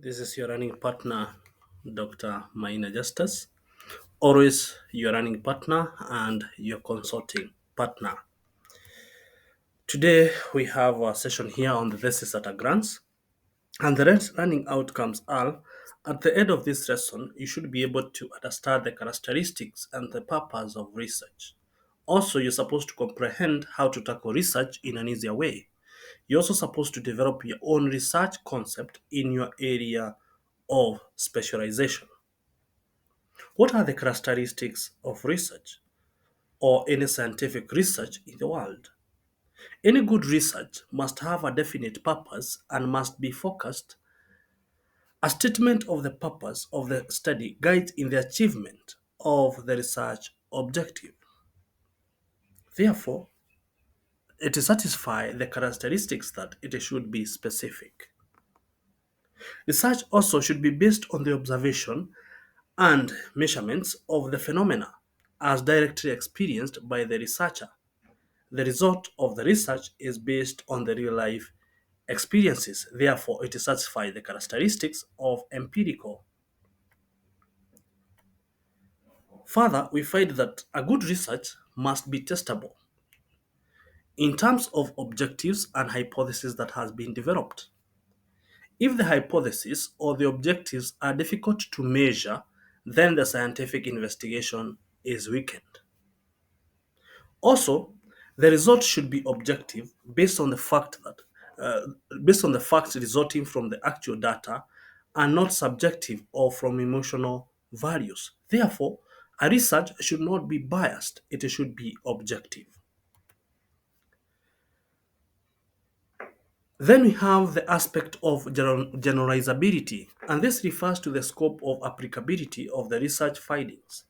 This is your running partner, Dr. Maina Justus. Always your running partner and your consulting partner. Today we have a session here on the thesis at a glance, and the running outcomes are at the end of this lesson, you should be able to understand the characteristics and the purpose of research. Also, you're supposed to comprehend how to tackle research in an easier way. You're also supposed to develop your own research concept in your area of specialization. What are the characteristics of research or any scientific research in the world? Any good research must have a definite purpose and must be focused. A statement of the purpose of the study guides in the achievement of the research objective. Therefore, it satisfies the characteristics that it should be specific. Research also should be based on the observation and measurements of the phenomena as directly experienced by the researcher. The result of the research is based on the real life experiences. Therefore, it satisfies the characteristics of empirical. Further, we find that a good research must be testable in terms of objectives and hypotheses that has been developed. If the hypothesis or the objectives are difficult to measure, then the scientific investigation is weakened. Also, the result should be objective based on the fact that uh, based on the facts resulting from the actual data and not subjective or from emotional values. Therefore, a research should not be biased, it should be objective. Then we have the aspect of generalizability, and this refers to the scope of applicability of the research findings.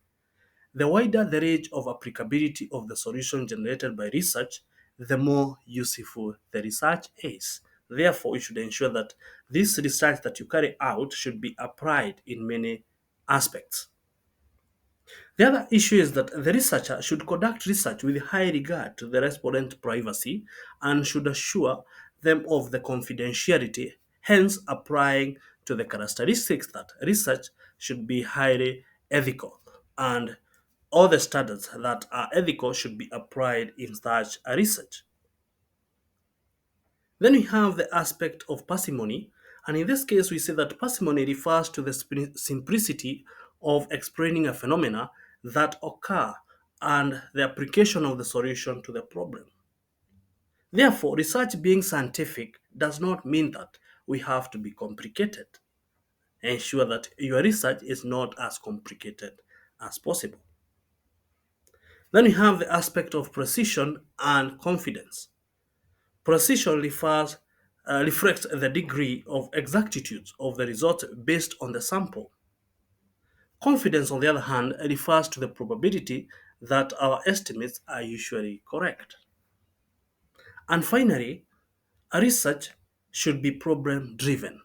The wider the range of applicability of the solution generated by research, the more useful the research is. Therefore, we should ensure that this research that you carry out should be applied in many aspects. The other issue is that the researcher should conduct research with high regard to the respondent privacy and should assure them of the confidentiality, hence applying to the characteristics that research should be highly ethical and all the standards that are ethical should be applied in such a research. Then we have the aspect of parsimony, and in this case, we say that parsimony refers to the simplicity of explaining a phenomena that occur and the application of the solution to the problem. Therefore, research being scientific does not mean that we have to be complicated. Ensure that your research is not as complicated as possible. Then we have the aspect of precision and confidence. Precision reflects the degree of exactitude of the result based on the sample. Confidence, on the other hand, refers to the probability that our estimates are usually correct. And finally, a research should be problem driven.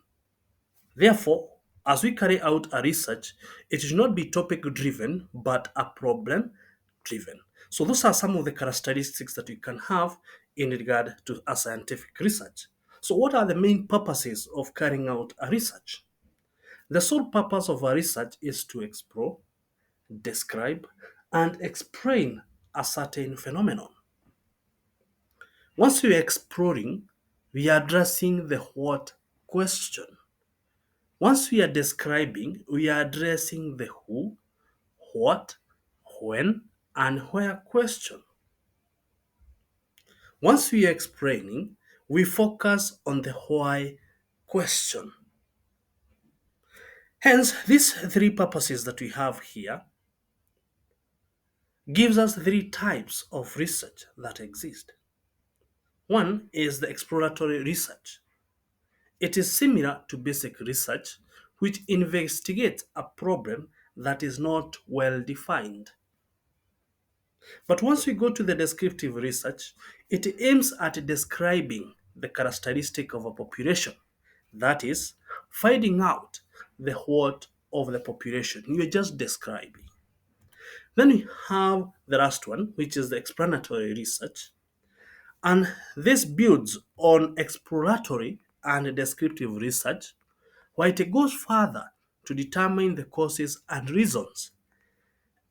Therefore, as we carry out a research, it should not be topic driven but a problem driven. So, those are some of the characteristics that we can have in regard to a scientific research. So, what are the main purposes of carrying out a research? The sole purpose of a research is to explore, describe, and explain a certain phenomenon. Once we are exploring, we are addressing the what question. Once we are describing, we are addressing the who, what, when, and where question. Once we are explaining, we focus on the why question. Hence, these three purposes that we have here gives us three types of research that exist. One is the exploratory research. It is similar to basic research, which investigates a problem that is not well defined. But once we go to the descriptive research, it aims at describing the characteristic of a population. That is, finding out the what of the population. You're just describing. Then we have the last one, which is the explanatory research. And this builds on exploratory and descriptive research, where it goes further to determine the causes and reasons,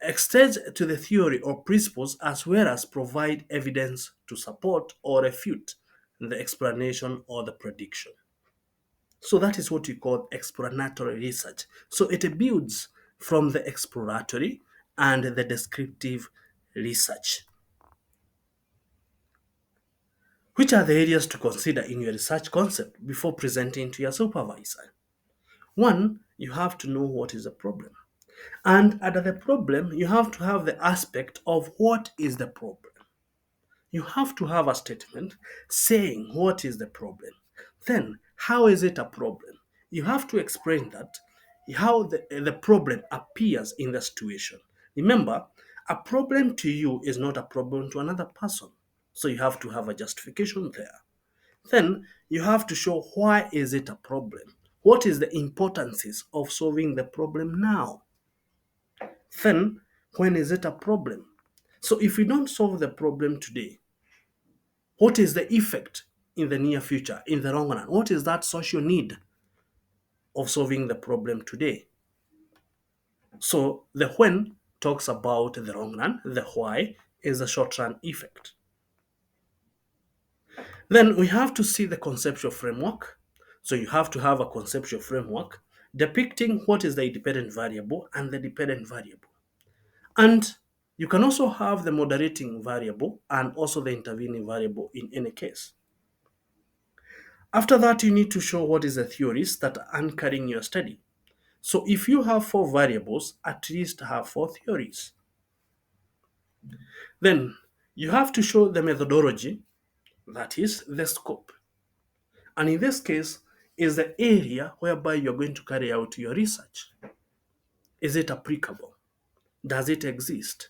extends to the theory or principles as well as provide evidence to support or refute the explanation or the prediction. So that is what we call explanatory research. So it builds from the exploratory and the descriptive research. Which are the areas to consider in your research concept before presenting to your supervisor? One, you have to know what is the problem. And under the problem, you have to have the aspect of what is the problem. You have to have a statement saying what is the problem. Then, how is it a problem? You have to explain that, how the problem appears in the situation. Remember, a problem to you is not a problem to another person. So you have to have a justification there. Then you have to show why is it a problem? What is the importances of solving the problem now? Then when is it a problem? So if we don't solve the problem today, what is the effect in the near future, in the long run? What is that social need of solving the problem today? So the when talks about the long run, the why is the short run effect. Then we have to see the conceptual framework. So you have to have a conceptual framework depicting what is the independent variable and the dependent variable. And you can also have the moderating variable and also the intervening variable in any case. After that, you need to show what is the theories that are anchoring your study. So if you have 4 variables, at least have 4 theories. Then you have to show the methodology, that is the scope. And in this case, is the area whereby you're going to carry out your research. Is it applicable? Does it exist?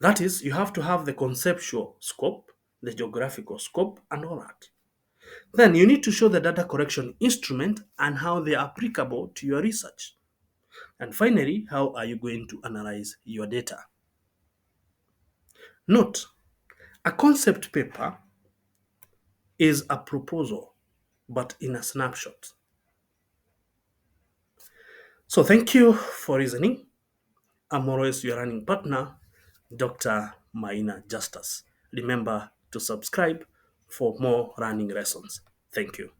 That is, you have to have the conceptual scope, the geographical scope, and all that. Then you need to show the data collection instrument and how they are applicable to your research. And finally, how are you going to analyze your data? Note, a concept paper is a proposal, but in a snapshot. So thank you for listening. I'm always your running partner, Dr. Maina Justus. Remember to subscribe for more running lessons. Thank you.